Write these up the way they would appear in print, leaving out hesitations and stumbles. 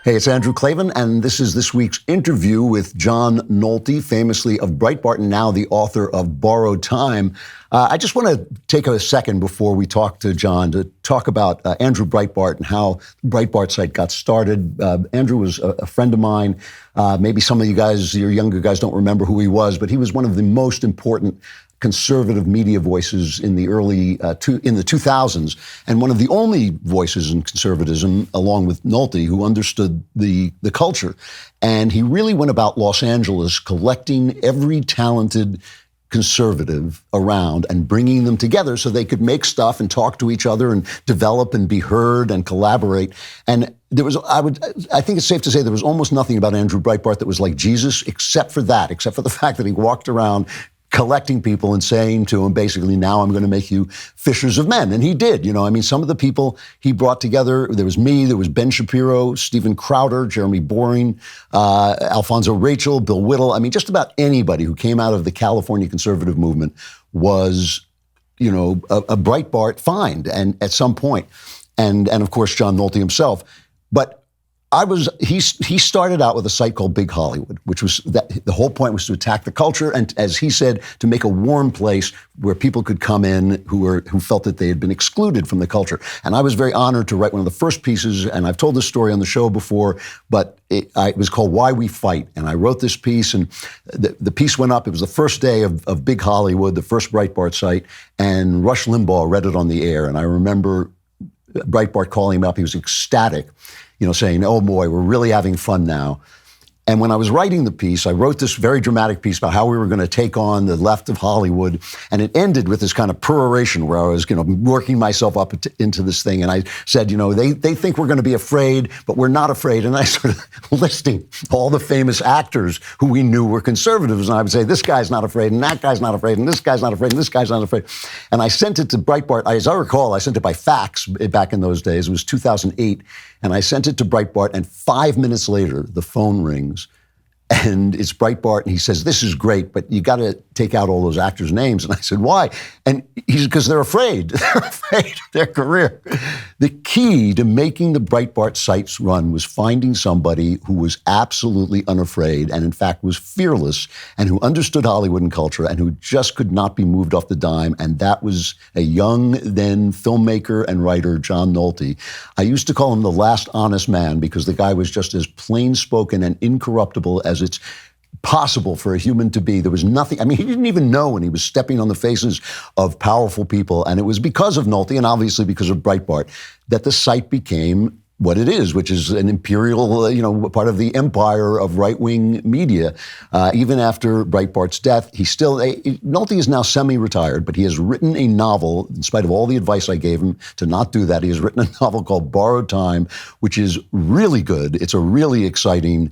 Hey, it's Andrew Klavan, and this is this week's interview with John Nolte, famously of Breitbart and now the author of Borrowed Time. I just want to take a second before we talk to John to talk about Andrew Breitbart and how the Breitbart site got started. Andrew was a friend of mine. Maybe some of you guys, your younger guys, don't remember who he was, but he was one of the most important conservative media voices in the in the 2000s, and one of the only voices in conservatism, along with Nolte, who understood the culture. And he really went about Los Angeles collecting every talented conservative around and bringing them together so they could make stuff and talk to each other and develop and be heard and collaborate. And there was, I think it's safe to say there was almost nothing about Andrew Breitbart that was like Jesus, except for the fact that he walked around collecting people and saying to them, basically, now I'm going to make you fishers of men. And he did. Some of the people he brought together, there was me, there was Ben Shapiro, Steven Crowder, Jeremy Boring, Alfonso Rachel, Bill Whittle. Just about anybody who came out of the California conservative movement was, a Breitbart find, and at some point. And of course, John Nolte himself. But he started out with a site called Big Hollywood, which was the whole point was to attack the culture and, as he said, to make a warm place where people could come in who felt that they had been excluded from the culture. And I was very honored to write one of the first pieces, and I've told this story on the show before, but it was called Why We Fight. And I wrote this piece, and the piece went up. It was the first day of Big Hollywood, the first Breitbart site, and Rush Limbaugh read it on the air. And I remember Breitbart calling him up. He was ecstatic, saying, oh boy, we're really having fun now. And when I was writing the piece, I wrote this very dramatic piece about how we were going to take on the left of Hollywood. And it ended with this kind of peroration where I was, working myself up into this thing. And I said, they think we're going to be afraid, but we're not afraid. And I started listing all the famous actors who we knew were conservatives. And I would say, this guy's not afraid, and that guy's not afraid, and this guy's not afraid, and this guy's not afraid. And I sent it to Breitbart. As I recall, I sent it by fax back in those days. It was 2008. And I sent it to Breitbart, and 5 minutes later, the phone rings, and it's Breitbart, and he says, this is great, but you got to take out all those actors' names. And I said, why? And he said, because they're afraid. They're afraid of their career. The key to making the Breitbart sites run was finding somebody who was absolutely unafraid and, in fact, was fearless and who understood Hollywood and culture and who just could not be moved off the dime. And that was a young, then, filmmaker and writer, John Nolte. I used to call him the last honest man because the guy was just as plain-spoken and incorruptible as it's possible for a human to be. There was nothing, he didn't even know when he was stepping on the faces of powerful people. And it was because of Nolte, and obviously because of Breitbart, that the site became what it is, which is an imperial, part of the empire of right-wing media. Even after Breitbart's death, Nolte is now semi-retired, but he has written a novel, in spite of all the advice I gave him to not do that. He has written a novel called Borrowed Time, which is really good. It's a really exciting,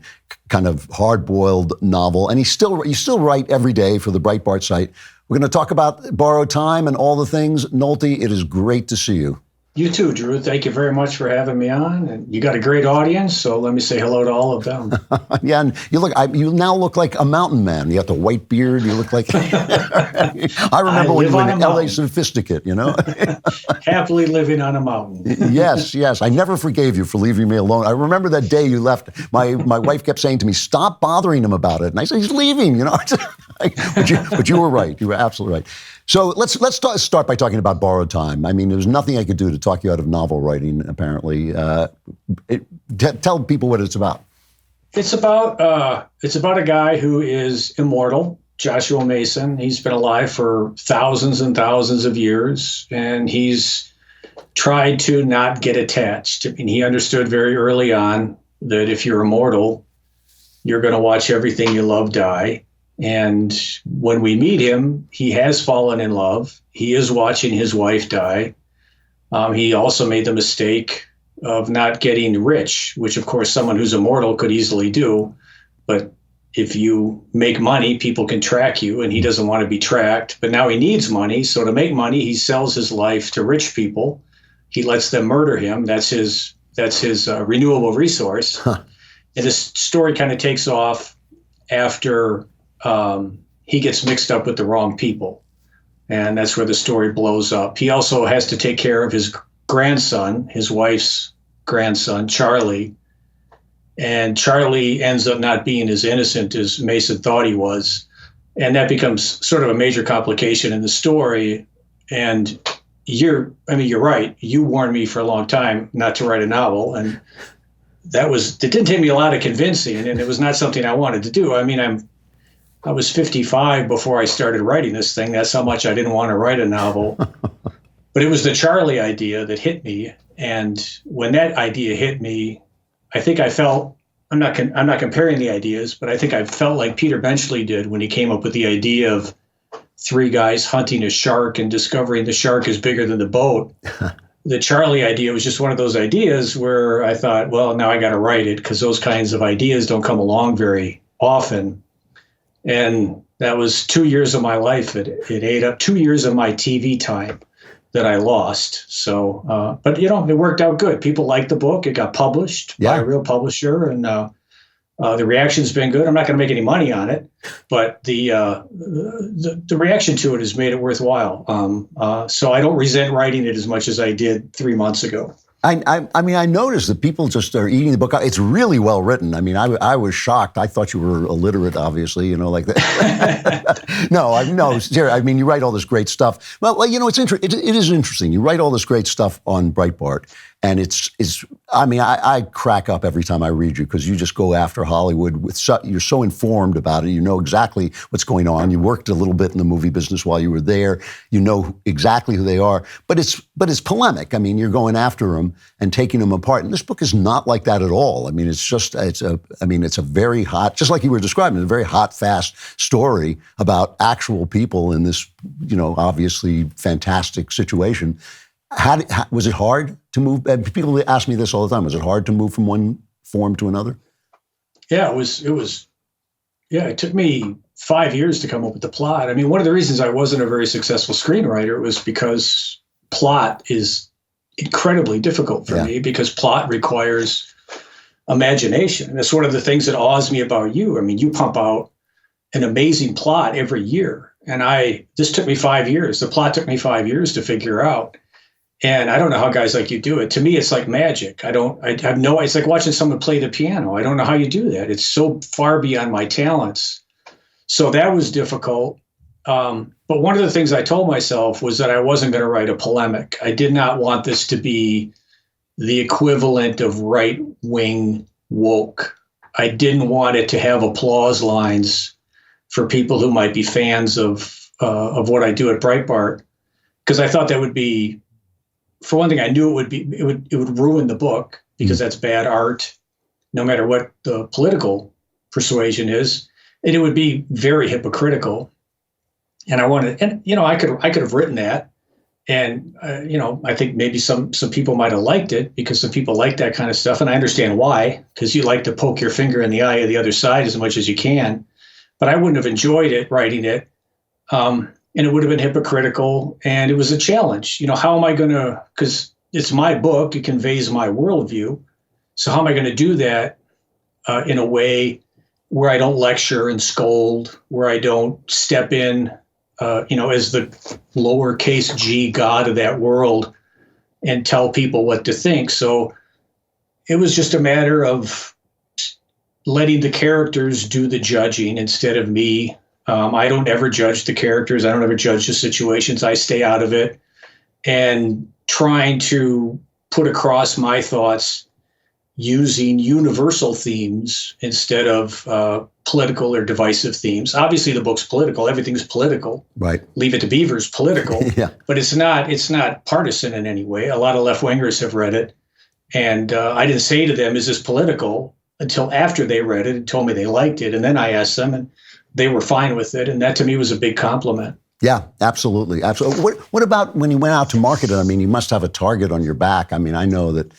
kind of hard-boiled novel. And you still write every day for the Breitbart site. We're going to talk about Borrowed Time and all the things. Nolte, it is great to see you. You too, Drew. Thank you very much for having me on. And you got a great audience, so let me say hello to all of them. Yeah, and you now look like a mountain man. You got the white beard. You look like I remember when you were in LA Sophisticate, Happily living on a mountain. Yes. I never forgave you for leaving me alone. I remember that day you left. My wife kept saying to me, "Stop bothering him about it." And I said, "He's leaving," But you were right. You were absolutely right. So let's start by talking about Borrowed Time. There was nothing I could do to talk you out of novel writing, apparently. Tell people what it's about. It's about a guy who is immortal, Joshua Mason. He's been alive for thousands and thousands of years, and he's tried to not get attached. He understood very early on that if you're immortal, you're going to watch everything you love die. And when we meet him, he has fallen in love. He is watching his wife die. He also made the mistake of not getting rich, which, of course, someone who's immortal could easily do. But if you make money, people can track you, and he doesn't want to be tracked. But now he needs money. So to make money, he sells his life to rich people. He lets them murder him. That's his renewable resource. Huh. And this story kind of takes off after he gets mixed up with the wrong people. And that's where the story blows up. He also has to take care of his grandson, his wife's grandson, Charlie. And Charlie ends up not being as innocent as Mason thought he was. And that becomes sort of a major complication in the story. And you're right. You warned me for a long time not to write a novel. And it didn't take me a lot of convincing, and it was not something I wanted to do. I mean, I was 55 before I started writing this thing. That's how much I didn't want to write a novel. But it was the Charlie idea that hit me. And when that idea hit me, I think I felt, I'm not comparing the ideas, but I think I felt like Peter Benchley did when he came up with the idea of three guys hunting a shark and discovering the shark is bigger than the boat. The Charlie idea was just one of those ideas where I thought, well, now I got to write it, because those kinds of ideas don't come along very often. And that was 2 years of my life. It ate up 2 years of my TV time that I lost. So, but it worked out good. People liked the book. It got published by a real publisher, and the reaction's been good. I'm not going to make any money on it, but the reaction to it has made it worthwhile. So I don't resent writing it as much as I did 3 months ago. I mean, I noticed that people just are eating the book. It's really well written. I mean, I was shocked. I thought you were illiterate, obviously, like that. No, seriously. I mean, you write all this great stuff. Well, it's it is interesting. You write all this great stuff on Breitbart, and I crack up every time I read you, because you just go after Hollywood you're so informed about it. You know exactly what's going on. You worked a little bit in the movie business while you were there. You know exactly who they are. But it's polemic. I mean, you're going after them and taking them apart. And this book is not like that at all. I mean, it's a very hot, just like you were describing, a very hot, fast story about actual people in this, obviously fantastic situation. Was it hard to move? People ask me this all the time. Was it hard to move from one form to another? Yeah, it was. Yeah, it took me 5 years to come up with the plot. I mean, one of the reasons I wasn't a very successful screenwriter was because plot is incredibly difficult for me, because plot requires imagination. And that's one of the things that awes me about you. I mean, you pump out an amazing plot every year. And this took me 5 years. The plot took me 5 years to figure out. And I don't know how guys like you do it. To me, it's like magic. It's like watching someone play the piano. I don't know how you do that. It's so far beyond my talents. So that was difficult. But one of the things I told myself was that I wasn't going to write a polemic. I did not want this to be the equivalent of right-wing woke. I didn't want it to have applause lines for people who might be fans of what I do at Breitbart, because I thought that would be, for one thing, I knew it would ruin the book, because that's bad art, no matter what the political persuasion is, and it would be very hypocritical. And I could have written that, and I think maybe some people might have liked it, because some people like that kind of stuff, and I understand why, because you like to poke your finger in the eye of the other side as much as you can. But I wouldn't have enjoyed it writing it, and it would have been hypocritical, and it was a challenge. How am I going to? Because it's my book, it conveys my worldview. So how am I going to do that in a way where I don't lecture and scold, where I don't step in, as the lowercase g God of that world and tell people what to think? So it was just a matter of letting the characters do the judging instead of me. I don't ever judge the characters. I don't ever judge the situations. I stay out of it, and trying to put across my thoughts using universal themes instead of political or divisive themes. Obviously, the book's political. Everything's political. Right. Leave It to Beaver's political. Yeah. But it's not partisan in any way. A lot of left-wingers have read it, and I didn't say to them, "Is this political?" until after they read it and told me they liked it, and then I asked them, and they were fine with it, and that to me was a big compliment. Yeah, absolutely. What about when you went out to market it? I mean, you must have a target on your back. I mean, I know that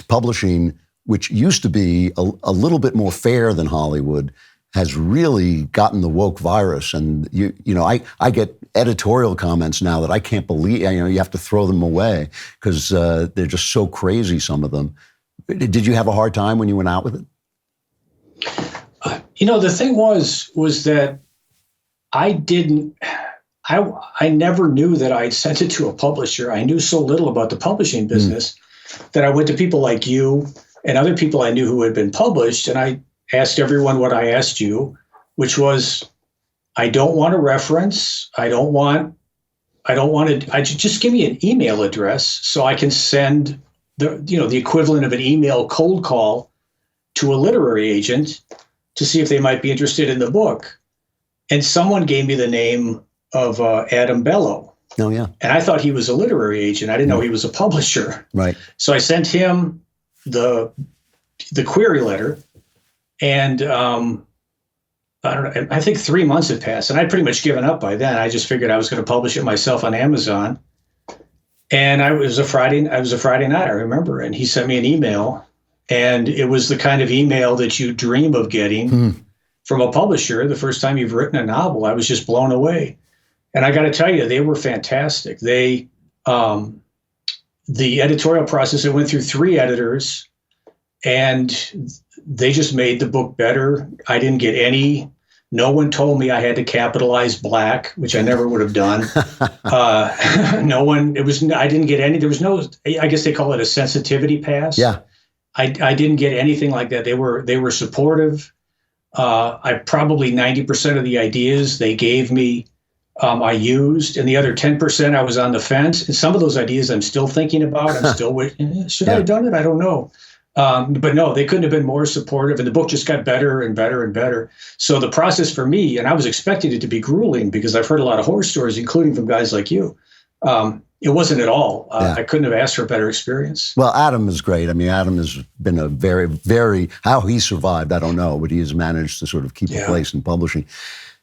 publishing, which used to be a little bit more fair than Hollywood, has really gotten the woke virus. And I get editorial comments now that I can't believe. You have to throw them away because they're just so crazy. Some of them. Did you have a hard time when you went out with it? The thing was that I never knew that I'd sent it to a publisher. I knew so little about the publishing business that I went to people like you, and other people I knew who had been published. And I asked everyone what I asked you, which was, I don't want a reference. I just give me an email address so I can send the equivalent of an email cold call to a literary agent to see if they might be interested in the book. And someone gave me the name of Adam Bellow. Oh, yeah. And I thought he was a literary agent. I didn't know he was a publisher. Right. So I sent him the query letter, and I don't know, I think 3 months had passed, and I'd pretty much given up by then. I just figured I was going to publish it myself on Amazon. And it was a Friday night, I remember, and he sent me an email, and it was the kind of email that you dream of getting from a publisher the first time you've written a novel. I was just blown away. And I got to tell you, they were fantastic. The editorial process, it went through 3 editors, and they just made the book better. I didn't get no one told me I had to capitalize black, which I never would have done. I didn't get any, there was no, I guess they call it a sensitivity pass. Yeah. I didn't get anything like that. They were supportive. I probably 90% of the ideas they gave me, I used, and the other 10% I was on the fence. And some of those ideas I'm still thinking about. I'm still waiting. Should I have done it? I don't know. But no, they couldn't have been more supportive, and the book just got better and better and better. So the process for me, and I was expecting it to be grueling because I've heard a lot of horror stories, including from guys like you. It wasn't at all. I couldn't have asked for a better experience. Well, Adam is great. I mean, Adam has been a very, very, how he survived, I don't know, but he has managed to sort of keep a place in publishing.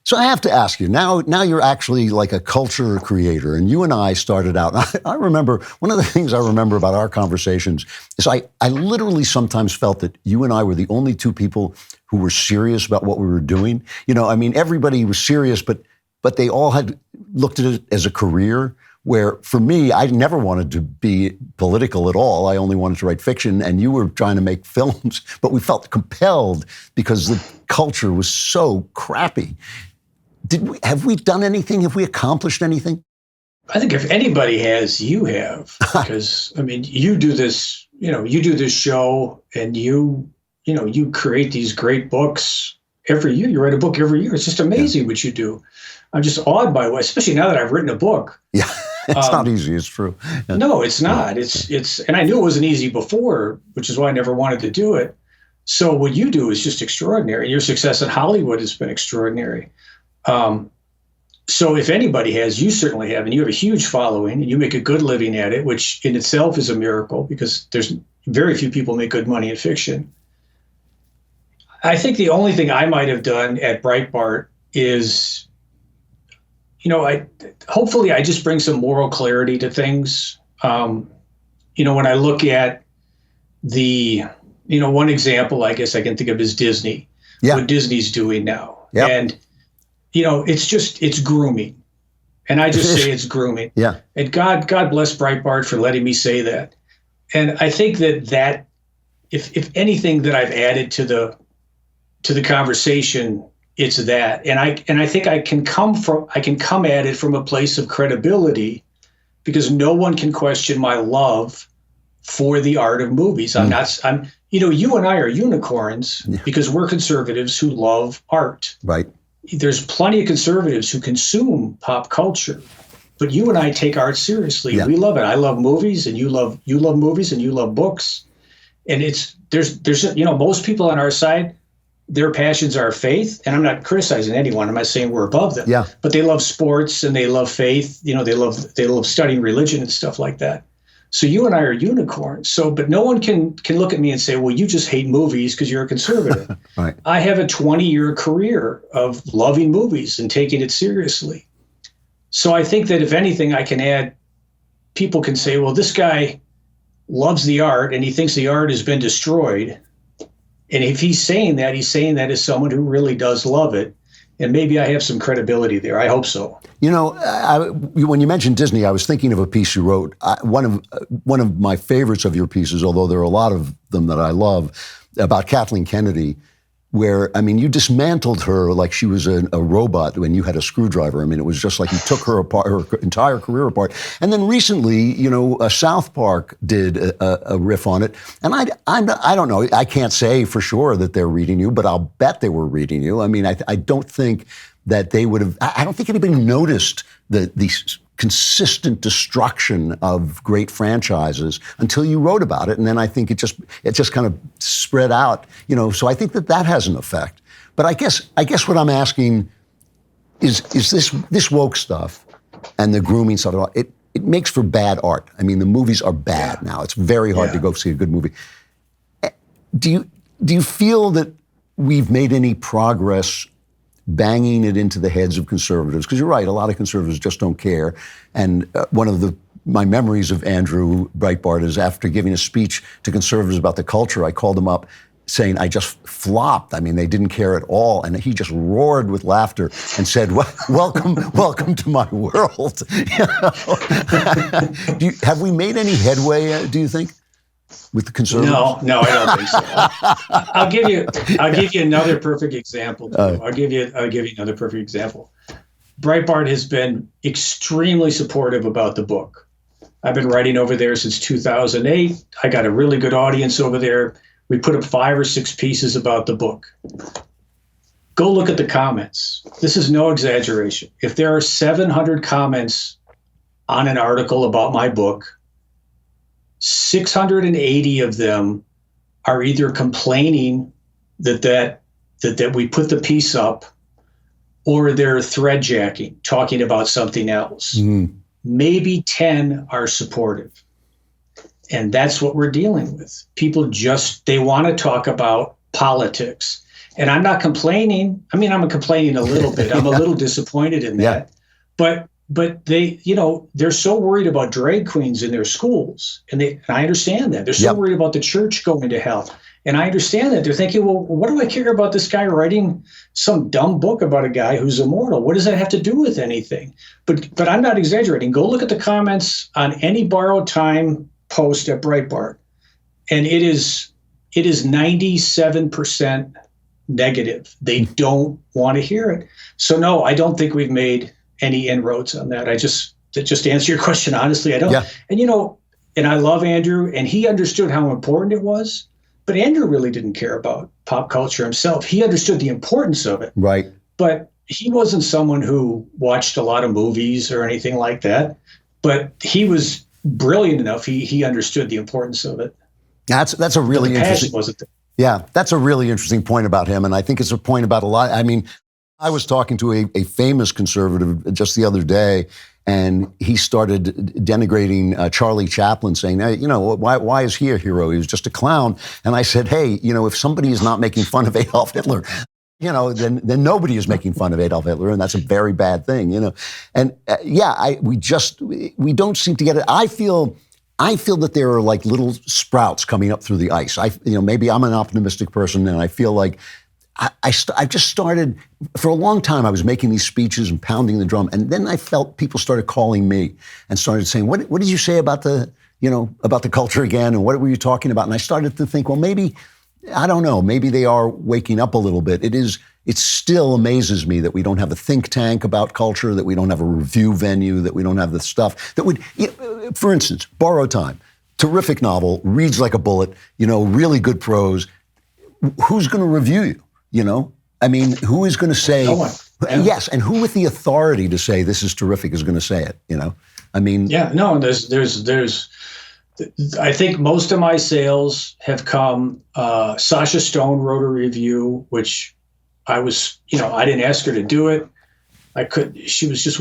So I have to ask you, now you're actually like a culture creator, and you and I started out, I remember, one of the things I remember about our conversations is I literally sometimes felt that you and I were the only 2 people who were serious about what we were doing. You know, I mean, everybody was serious, but they all had looked at it as a career, where for me, I never wanted to be political at all. I only wanted to write fiction, and you were trying to make films, but we felt compelled because the culture was so crappy. Have we done anything? Have we accomplished anything? I think if anybody has, you have, because I mean, you do this show, and you create these great books every year. You write a book every year. It's just amazing what you do. I'm just awed by what, especially now that I've written a book. Yeah, it's not easy. It's true. Yeah. No, it's not. It's, and I knew it wasn't easy before, which is why I never wanted to do it. So what you do is just extraordinary. Your success in Hollywood has been extraordinary. So if anybody has, you certainly have, and you have a huge following, and you make a good living at it, which in itself is a miracle because there's very few people make good money in fiction. I think the only thing I might have done at Breitbart is, hopefully I just bring some moral clarity to things. When I look at one example, I guess I can think of is Disney, what Disney's doing now. Yep. And it's grooming. And I just say it's grooming. Yeah. And God bless Breitbart for letting me say that. And I think that if anything that I've added to the conversation, it's that. And I think I can come at it from a place of credibility, because no one can question my love for the art of movies. You and I are unicorns because we're conservatives who love art. Right. There's plenty of conservatives who consume pop culture, but you and I take art seriously. Yeah. We love it. I love movies, and you love movies, and you love books. And there's most people on our side, their passions are faith, and I'm not criticizing anyone. I'm not saying we're above them. Yeah. But they love sports and they love faith. They love studying religion and stuff like that. So you and I are unicorns. But no one can look at me and say, well, you just hate movies because you're a conservative. Right. I have a 20-year career of loving movies and taking it seriously. So I think that if anything, I can add, people can say, well, this guy loves the art and he thinks the art has been destroyed. And if he's saying that as someone who really does love it. And maybe I have some credibility there. I hope so. When you mentioned Disney, I was thinking of a piece you wrote. One of my favorites of your pieces, although there are a lot of them that I love, about Kathleen Kennedy. where, I mean, you dismantled her like she was a robot when you had a screwdriver. I mean, it was just like you took her apart, her entire career apart. And then recently, South Park did a riff on it. And I don't know, I can't say for sure that they're reading you, but I'll bet they were reading you. I mean, I don't think that they would have, I don't think anybody noticed the consistent destruction of great franchises until you wrote about it, and then I think it just kind of spread out, So I think that has an effect. But I guess what I'm asking is this woke stuff and the grooming stuff. It makes for bad art. I mean, the movies are bad now. It's very hard to go see a good movie. Do you feel that we've made any progress banging it into the heads of conservatives? Because you're right, a lot of conservatives just don't care. And one of my memories of Andrew Breitbart is after giving a speech to conservatives about the culture, I called him up saying I just flopped. I mean, they didn't care at all. And he just roared with laughter and said, welcome to my world. Have we made any headway, do you think, with the conservatives? No, I don't think so. I'll give you another perfect example. I'll give you another perfect example. Breitbart has been extremely supportive about the book. I've been writing over there since 2008. I got a really good audience over there. We put up 5 or 6 pieces about the book. Go look at the comments. This is no exaggeration. If there are 700 comments on an article about my book, 680 of them are either complaining that we put the piece up, or they're thread jacking, talking about something else. Mm. Maybe 10 are supportive. And that's what we're dealing with. People they want to talk about politics. And I'm not complaining. I mean, I'm complaining a little bit. I'm a little disappointed in that. But they, they're so worried about drag queens in their schools. And I understand that. They're so worried about the church going to hell. And I understand that. They're thinking, well, what do I care about this guy writing some dumb book about a guy who's immortal? What does that have to do with anything? But I'm not exaggerating. Go look at the comments on any borrowed time post at Breitbart. And it is 97% negative. They don't want to hear it. So no, I don't think we've made any inroads on that. To answer your question honestly, I don't. Yeah. And and I love Andrew, and he understood how important it was, but Andrew really didn't care about pop culture himself. He understood the importance of it. Right. But he wasn't someone who watched a lot of movies or anything like that. But he was brilliant enough. He understood the importance of it. That's a really interesting. Wasn't there. Yeah, that's a really interesting point about him, and I think it's a point about a lot. I mean, I was talking to a famous conservative just the other day, and he started denigrating Charlie Chaplin, saying, hey, why is he a hero? He was just a clown. And I said, hey, if somebody is not making fun of Adolf Hitler, then nobody is making fun of Adolf Hitler, and that's a very bad thing, And we don't seem to get it. I feel that there are like little sprouts coming up through the ice. Maybe I'm an optimistic person, and I feel like I just started, for a long time, I was making these speeches and pounding the drum. And then I felt people started calling me and started saying, what did you say about the culture again? And what were you talking about? And I started to think, well, maybe, I don't know, maybe they are waking up a little bit. It still amazes me that we don't have a think tank about culture, that we don't have a review venue, that we don't have the stuff that would, for instance, Borrowed Time, terrific novel, reads like a bullet, really good prose. Who's going to review you? I mean, who is going to say, no one. Yes, and who with the authority to say this is terrific is going to say it, I mean. Yeah, no, there's, I think most of my sales have come, Sasha Stone wrote a review, which I was, I didn't ask her to do it. She was just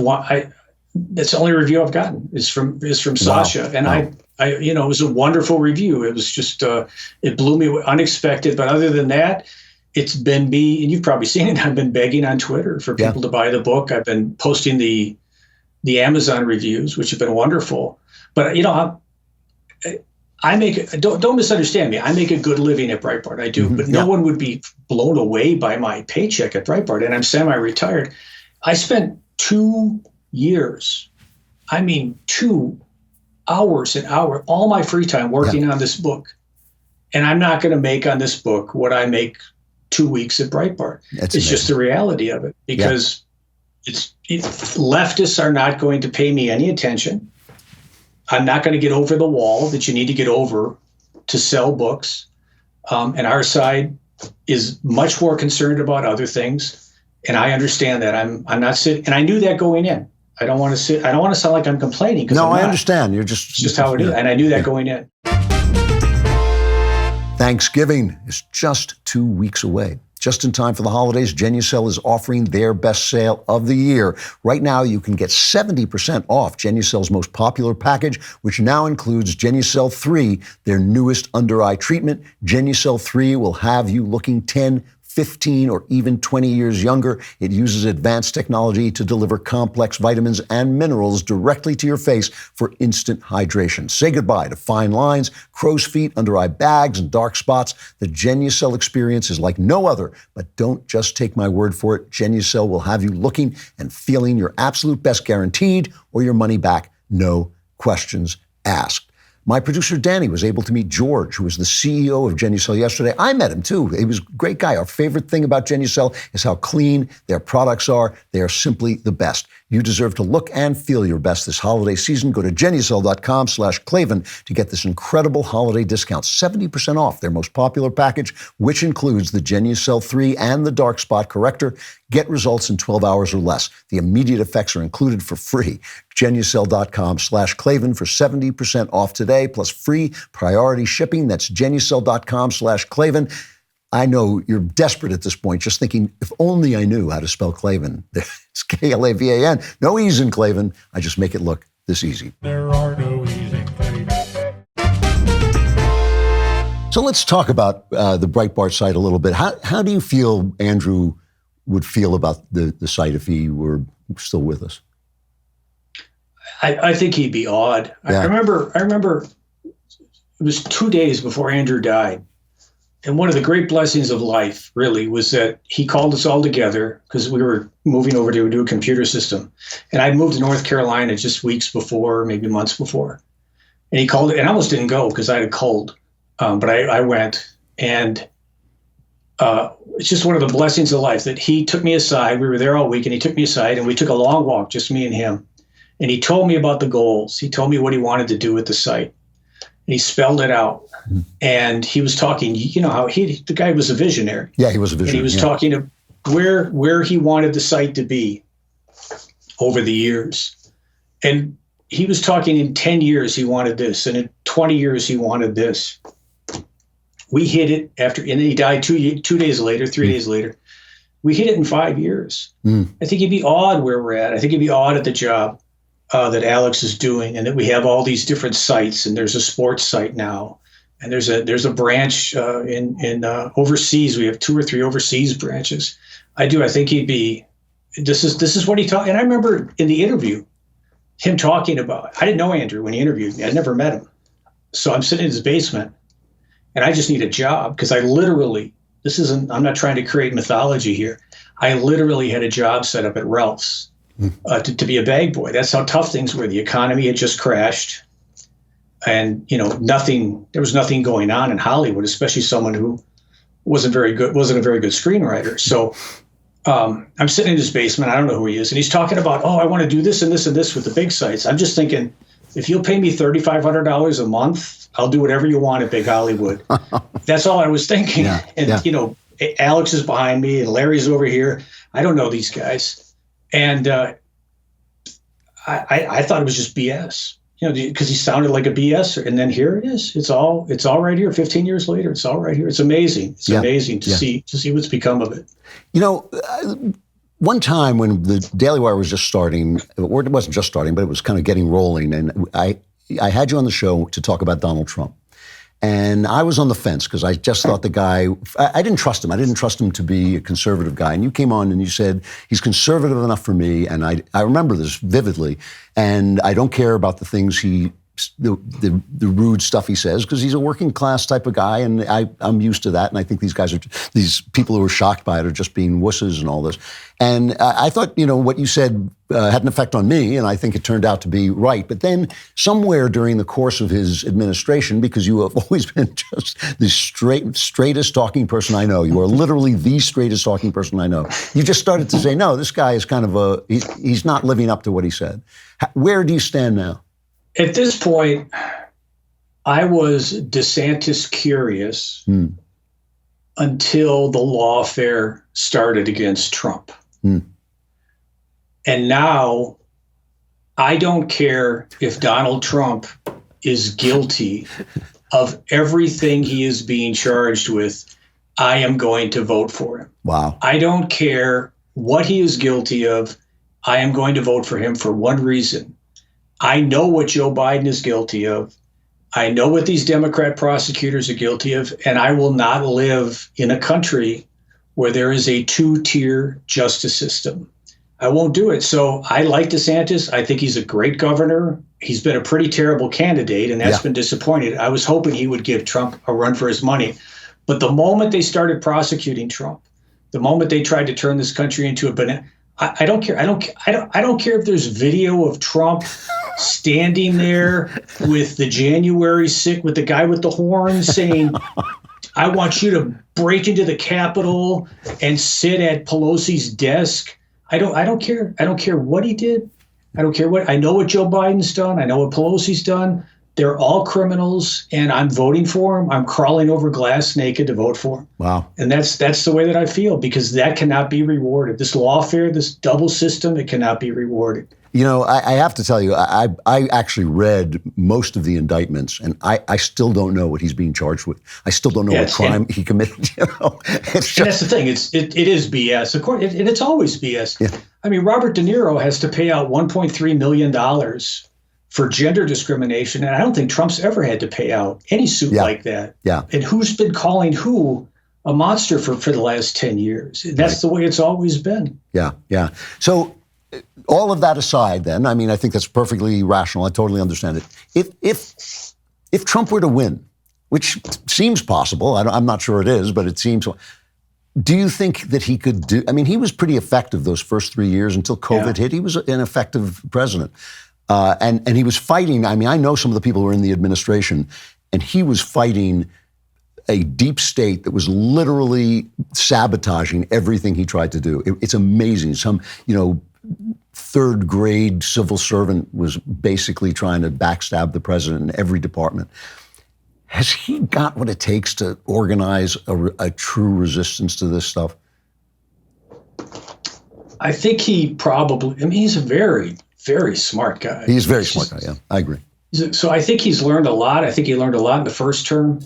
that's the only review I've gotten is from Sasha. Wow. And wow. It was a wonderful review. It was just, it blew me unexpected. But other than that, it's been me, and you've probably seen it. I've been begging on Twitter for people to buy the book. I've been posting the Amazon reviews, which have been wonderful. But don't misunderstand me. I make a good living at Breitbart. I do, mm-hmm. But no one would be blown away by my paycheck at Breitbart. And I'm semi-retired. I spent 2 years, 2 hours an hour, all my free time working on this book. And I'm not going to make on this book what I make 2 weeks at Breitbart. It's it's just the reality of it, because leftists are not going to pay me any attention. I'm not going to get over the wall that you need to get over to sell books. And our side is much more concerned about other things. And I understand that. I'm not sitting, and I knew that going in. I don't want to sound like I'm complaining. No, I understand. It's just how it is. And I knew that going in. Thanksgiving is just 2 weeks away. Just in time for the holidays, Genucel is offering their best sale of the year. Right now, you can get 70% off Genucel's most popular package, which now includes Genucel 3, their newest under-eye treatment. Genucel 3 will have you looking 10, 15, or even 20 years younger. It uses advanced technology to deliver complex vitamins and minerals directly to your face for instant hydration. Say goodbye to fine lines, crow's feet, under-eye bags, and dark spots. The Genucel experience is like no other, but don't just take my word for it. Genucel will have you looking and feeling your absolute best, guaranteed, or your money back, no questions asked. My producer, Danny, was able to meet George, who is the CEO of Genucel, yesterday. I met him, too. He was a great guy. Our favorite thing about Genucel is how clean their products are. They are simply the best. You deserve to look and feel your best this holiday season. Go to Genucel.com/Klavan to get this incredible holiday discount. 70% off their most popular package, which includes the Genucel 3 and the dark spot corrector. Get results in 12 hours or less. The immediate effects are included for free. Genucel.com/Klavan for 70% off today, plus free priority shipping. That's Genucel.com/Klavan. I know you're desperate at this point, just thinking, if only I knew how to spell Klavan. It's Klavan. No E's in Klavan. I just make it look this easy. There are no E's in Klavan. So let's talk about the Breitbart site a little bit. How do you feel Andrew would feel about the site if he were still with us? I think he'd be awed. Yeah. I remember it was 2 days before Andrew died. And one of the great blessings of life, really, was that he called us all together because we were moving over to a new computer system. And I'd moved to North Carolina just weeks before, maybe months before. And he called, and I almost didn't go because I had a cold. But I went. And it's just one of the blessings of life that he took me aside. We were there all week, and he took me aside, and we took a long walk, just me and him. And he told me about the goals. He told me what he wanted to do with the site. And he spelled it out. Mm-hmm. And he was talking, you know how the guy was a visionary. Yeah, he was a visionary. And he was talking to where he wanted the site to be over the years. And he was talking in 10 years he wanted this, and in 20 years he wanted this. We hit it after, and then he died 2 days later, 3 days later. We hit it in 5 years. I think he'd be awed where we're at. I think he'd be awed at the job that Alex is doing, and that we have all these different sites, and there's a sports site now, and there's a branch in overseas. We have 2 or 3 overseas branches. I think he'd be. This is what he talked. And I remember in the interview, him talking about. I didn't know Andrew when he interviewed me. I'd never met him, so I'm sitting in his basement, and I just need a job because I literally. This isn't. I'm not trying to create mythology here. I literally had a job set up at Ralph's. To be a bag boy. That's how tough things were. The economy had just crashed, and there was nothing going on in Hollywood, especially someone who wasn't a very good screenwriter. So I'm sitting in his basement. I don't know who he is, and he's talking about, I want to do this and this and this with the big sites. I'm just thinking, if you'll pay me $3,500 a month, I'll do whatever you want at Big Hollywood. That's all I was thinking. Yeah, and Alex is behind me, and Larry's over here. I don't know these guys. And I thought it was just BS, because he sounded like a BSer. And then here it is. It's all right here. 15 years later, it's all right here. It's amazing. It's amazing to see what's become of it. One time when the DailyWire was just starting, or it wasn't just starting, but it was kind of getting rolling, and I had you on the show to talk about Donald Trump. And I was on the fence because I just thought the guy, I didn't trust him. I didn't trust him to be a conservative guy. And you came on and you said, he's conservative enough for me. And I remember this vividly. And I don't care about the things he the rude stuff he says, because he's a working class type of guy, and I'm used to that. And I think these people who are shocked by it are just being wusses and all this. And I thought, what you said had an effect on me, and I think it turned out to be right. But then somewhere during the course of his administration, because you have always been just the straightest talking person I know, you are literally the straightest talking person I know, you just started to say, no, this guy is kind of he's not living up to what he said. Where do you stand now? At this point, I was DeSantis curious until the lawfare started against Trump. And now I don't care if Donald Trump is guilty of everything he is being charged with. I am going to vote for him. Wow. I don't care what he is guilty of. I am going to vote for him for one reason. I know what Joe Biden is guilty of. I know what these Democrat prosecutors are guilty of, and I will not live in a country where there is a two-tier justice system. I won't do it. So I like DeSantis. I think he's a great governor. He's been a pretty terrible candidate, and that's been disappointed. I was hoping he would give Trump a run for his money. But the moment they started prosecuting Trump, the moment they tried to turn this country into a banana, I don't care. I don't care if there's video of Trump standing there with the January 6th, with the guy with the horn saying, I want you to break into the Capitol and sit at Pelosi's desk. I don't care. I don't care what he did. I don't care what. I know what Joe Biden's done. I know what Pelosi's done. They're all criminals, and I'm voting for them. I'm crawling over glass naked to vote for them. Wow. And that's the way that I feel, because that cannot be rewarded. This lawfare, this double system, it cannot be rewarded. I have to tell you, I actually read most of the indictments, and I still don't know what he's being charged with. I still don't know what crime he committed. It's just, and that's the thing. It is BS. Of course, and it's always BS. Yeah. I mean, Robert De Niro has to pay out $1.3 million for gender discrimination, and I don't think Trump's ever had to pay out any suit like that. Yeah. And who's been calling who a monster for the last 10 years? That's the way it's always been. Yeah, yeah. So all of that aside, then, I mean, I think that's perfectly rational. I totally understand it. If Trump were to win, which seems possible, I'm not sure it is, but it seems. Do you think that he could do? I mean, he was pretty effective those first 3 years until COVID hit. He was an effective president, and he was fighting. I mean, I know some of the people who were in the administration, and he was fighting a deep state that was literally sabotaging everything he tried to do. It's amazing. Some, third grade civil servant was basically trying to backstab the president in every department. Has he got what it takes to organize a true resistance to this stuff? I think he probably, he's a very, very smart guy. He's a very smart guy, yeah. I agree. So I think he's learned a lot. I think he learned a lot in the first term.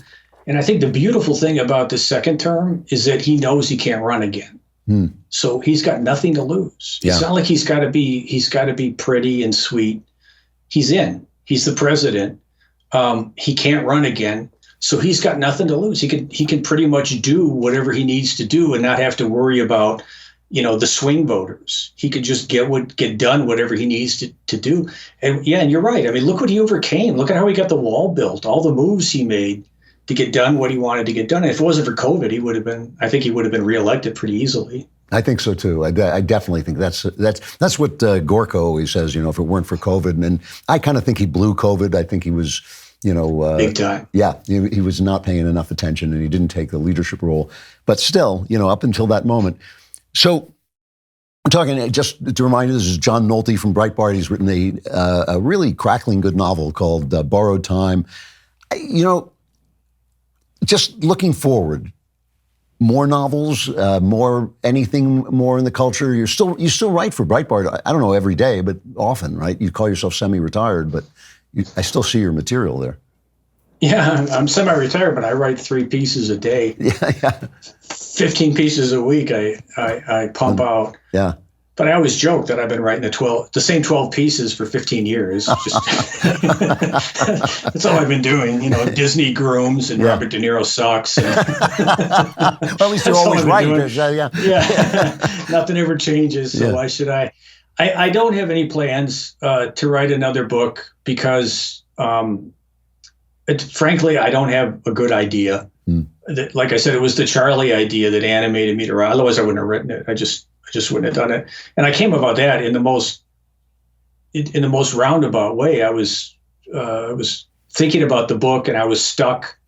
And I think the beautiful thing about this second term is that he knows he can't run again. So he's got nothing to lose. It's not like he's got to be pretty and sweet. He's in. He's the president. He can't run again. So he's got nothing to lose. He can pretty much do whatever he needs to do and not have to worry about, the swing voters. He could just get done whatever he needs to do. And you're right. I mean, look what he overcame. Look at how he got the wall built, all the moves he made to get done what he wanted to get done. And if it wasn't for COVID, I think he would have been reelected pretty easily. I think so too. I definitely think that's what Gorka always says. If it weren't for COVID, and I kind of think he blew COVID. I think he was, big time. Yeah, he was not paying enough attention, and he didn't take the leadership role. But still, up until that moment. So I'm talking, just to remind you, this is John Nolte from Breitbart. He's written a really crackling good novel called Borrowed Time. Just looking forward, more novels, anything more in the culture. You still write for Breitbart. I don't know every day, but often, right? You call yourself semi-retired, but I still see your material there. Yeah, I'm semi-retired, but I write 3 pieces a day. Yeah. 15 pieces a week I pump out. Yeah. But I always joke that I've been writing the same 12 pieces for 15 years. That's all I've been doing. Disney grooms and Robert De Niro sucks. Well, at least you're always right. Yeah. Nothing ever changes. So why should I? I don't have any plans to write another book because Frankly, I don't have a good idea. Like I said, it was the Charlie idea that animated me to write. Otherwise, I wouldn't have written it. I just wouldn't have done it. And I came about that in the most roundabout way. I was thinking about the book, and I was stuck.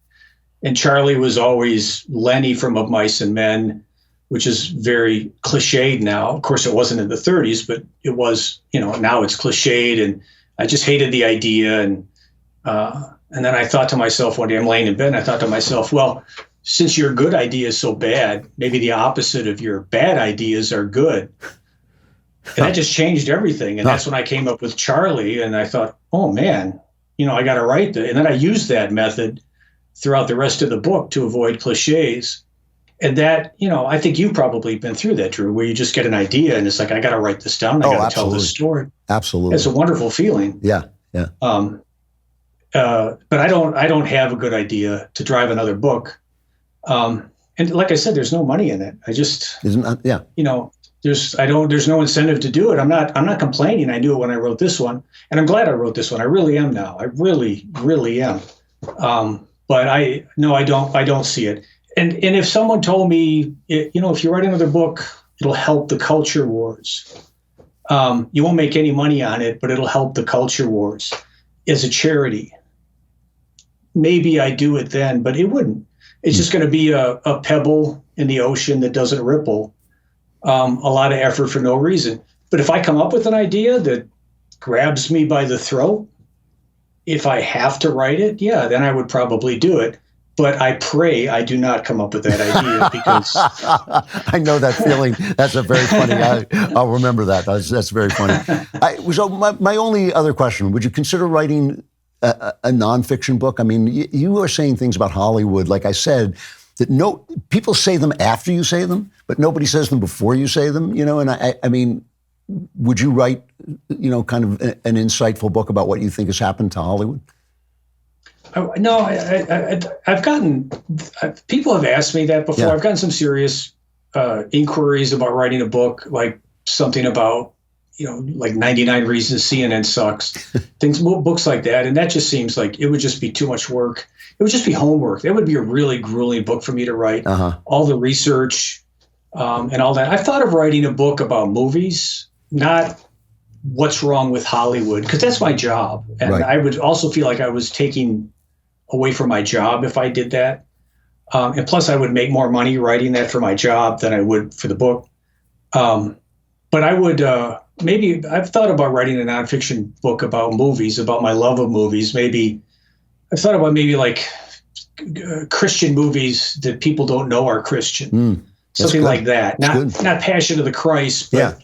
And Charlie was always Lenny from Of Mice and Men, which is very cliched now. Of course, it wasn't in the 30s, but it was. Now it's cliched, and I just hated the idea. And then I thought to myself one day, I'm laying in bed, and I thought to myself, well, since your good idea is so bad, maybe the opposite of your bad ideas are good. And that just changed everything. And that's when I came up with Charlie, and I thought, oh man, I got to write that. And then I used that method throughout the rest of the book to avoid cliches. And that, I think you've probably been through that, Drew, where you just get an idea and it's like, I got to write this down. I got to tell this story. Absolutely. It's a wonderful feeling. Yeah. Yeah. But I don't have a good idea to drive another book. And like I said, there's no money in it. I just, there's no incentive to do it. I'm not complaining. I knew it when I wrote this one, and I'm glad I wrote this one. I really am now. I really, really am. But I don't see it. And if someone told me, if you write another book, it'll help the culture wars. You won't make any money on it, but it'll help the culture wars as a charity. Maybe I do it then, but it wouldn't. It's just going to be a pebble in the ocean that doesn't ripple. A lot of effort for no reason. But if I come up with an idea that grabs me by the throat, if I have to write it, then I would probably do it. But I pray I do not come up with that idea because I know that feeling. That's a very funny. I'll remember that. That's very funny. So my only other question: would you consider writing a nonfiction book? I mean, you are saying things about Hollywood, like I said, that people say them after you say them, but nobody says them before you say them. And I mean, would you write, kind of an insightful book about what you think has happened to Hollywood? No, I've gotten, people have asked me that before. Yeah. I've gotten some serious inquiries about writing a book, like something about, like 99 Reasons CNN Sucks, books like that. And that just seems like it would just be too much work. It would just be homework. That would be a really grueling book for me to write. All the research and all that. I've thought of writing a book about movies, not what's wrong with Hollywood, because that's my job. And right. I would also feel like I was taking away from my job if I did that. And plus, I would make more money writing that for my job than I would for the book. But I would maybe I've thought about writing a nonfiction book about movies, about my love of movies. Maybe I've thought about like Christian movies that people don't know are Christian, something like that. Not Passion of the Christ, but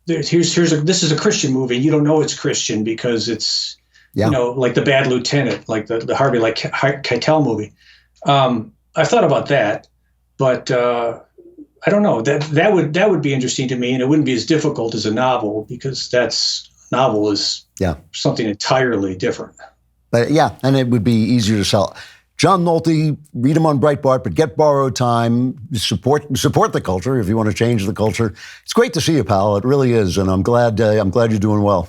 this is a Christian movie. You don't know it's Christian because it's like The Bad Lieutenant, like the Harvey Keitel movie. I've thought about that, but I don't know. That would be interesting to me, and it wouldn't be as difficult as a novel because novel is something entirely different. But and it would be easier to sell. John Nolte, read him on Breitbart, but get Borrowed Time. Support the culture if you want to change the culture. It's great to see you, pal. It really is, and I'm glad you're doing well.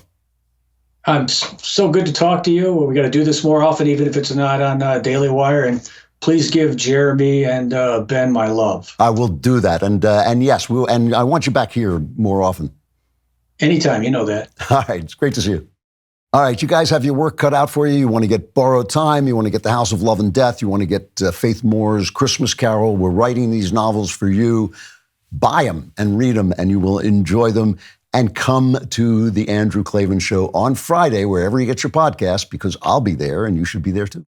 I'm so good to talk to you. We got to do this more often, even if it's not on DailyWire. And please give Jeremy and Ben my love. I will do that, and yes, and I want you back here more often. Anytime, you know that. All right, it's great to see you. All right, you guys have your work cut out for you. You want to get Borrowed Time. You want to get The House of Love and Death. You want to get Faith Moore's Christmas Carol. We're writing these novels for you. Buy them and read them, and you will enjoy them. And come to the Andrew Klavan Show on Friday, wherever you get your podcast, because I'll be there, and you should be there too.